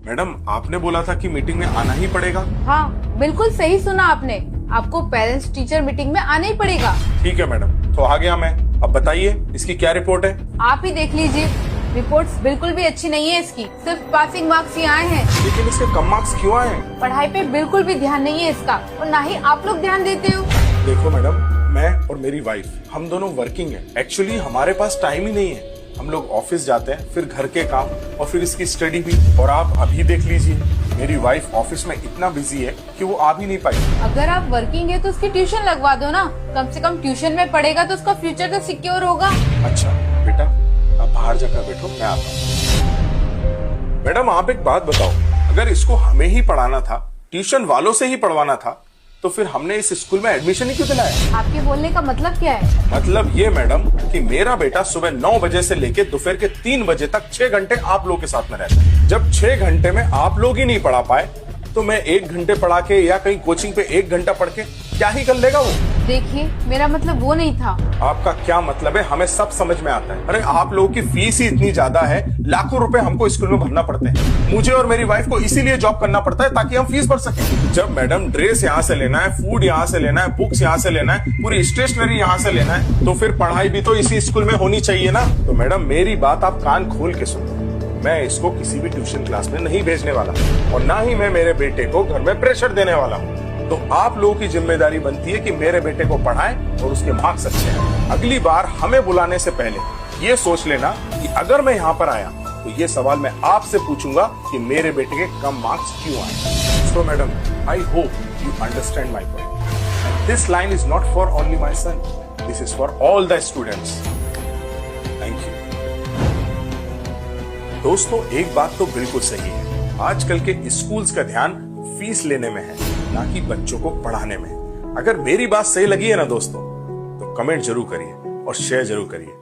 Madam आपने बोला था कि मीटिंग में आना ही पड़ेगा। हाँ, बिल्कुल सही सुना आपने। आपको पेरेंट्स टीचर मीटिंग में आना ही पड़ेगा। ठीक है मैडम, तो आ गया मैं। अब बताइए इसकी क्या रिपोर्ट है? आप ही देख लीजिए। रिपोर्ट्स बिल्कुल भी अच्छी नहीं है इसकी, सिर्फ पासिंग मार्क्स ही आए हैं। लेकिन इसके कम मार्क्स क्यों आए? पढ़ाई पे बिल्कुल भी ध्यान नहीं है इसका, और ना ही आप लोग ध्यान देते हो। देखो मैडम, मैं और मेरी वाइफ हम दोनों वर्किंग है। एक्चुअली हमारे पास टाइम ही नहीं है। हम लोग ऑफिस जाते हैं, फिर घर के काम और फिर इसकी स्टडी भी। और आप अभी देख लीजिए, मेरी वाइफ ऑफिस में इतना बिजी है कि वो आ भी नहीं पाई। अगर आप वर्किंग है तो उसकी ट्यूशन लगवा दो ना। कम से कम ट्यूशन में पढ़ेगा तो उसका फ्यूचर तो सिक्योर होगा। अच्छा बेटा, आप बाहर जाकर बैठो, मैं आता हूँ। मैडम आप एक बात बताओ, अगर इसको हमें ही पढ़ाना था, ट्यूशन वालों से ही पढ़वाना था, तो फिर हमने इस स्कूल में एडमिशन ही क्यों दिलाया? आपके बोलने का मतलब क्या है? मतलब ये मैडम कि मेरा बेटा सुबह 9 बजे से लेके दोपहर के 3 बजे तक 6 घंटे आप लोग के साथ में रहता है। जब 6 घंटे में आप लोग ही नहीं पढ़ा पाए, तो मैं 1 घंटे पढ़ा के या कहीं कोचिंग पे 1 घंटा पढ़ के क्या ही कर लेगा वो? देखिए, मेरा मतलब वो नहीं था। आपका क्या मतलब है हमें सब समझ में आता है। अरे आप लोगों की फीस ही इतनी ज्यादा है, लाखों रुपए हमको स्कूल में भरना पड़ते हैं। मुझे और मेरी वाइफ को इसीलिए जॉब करना पड़ता है ताकि हम फीस भर सकें। जब मैडम ड्रेस यहाँ से लेना है, फूड यहाँ से लेना है, बुक्स यहाँ से लेना है, पूरी स्टेशनरी यहाँ से लेना है, तो फिर पढ़ाई भी तो इसी स्कूल में होनी चाहिए ना। तो मैडम मेरी बात आप कान खोल के सुनो, मैं इसको किसी भी ट्यूशन क्लास में नहीं भेजने वाला और ना ही मैं मेरे बेटे को घर में प्रेशर देने वाला हूँ। तो आप लोगों की जिम्मेदारी बनती है कि मेरे बेटे को पढ़ाएं और उसके मार्क्स अच्छे हैं। अगली बार हमें बुलाने से पहले ये सोच लेना कि अगर मैं यहाँ पर आया तो ये सवाल मैं आपसे पूछूंगा कि मेरे बेटे के कम मार्क्स क्यों आए। So madam, I hope you understand my point. This line is not for only my son, this is for all the students. Thank you. दोस्तों एक बात तो बिल्कुल सही है, आजकल के स्कूल्स का ध्यान फीस लेने में है, ना कि बच्चों को पढ़ाने में। अगर मेरी बात सही लगी है ना दोस्तों, तो कमेंट जरूर करिए और शेयर जरूर करिए।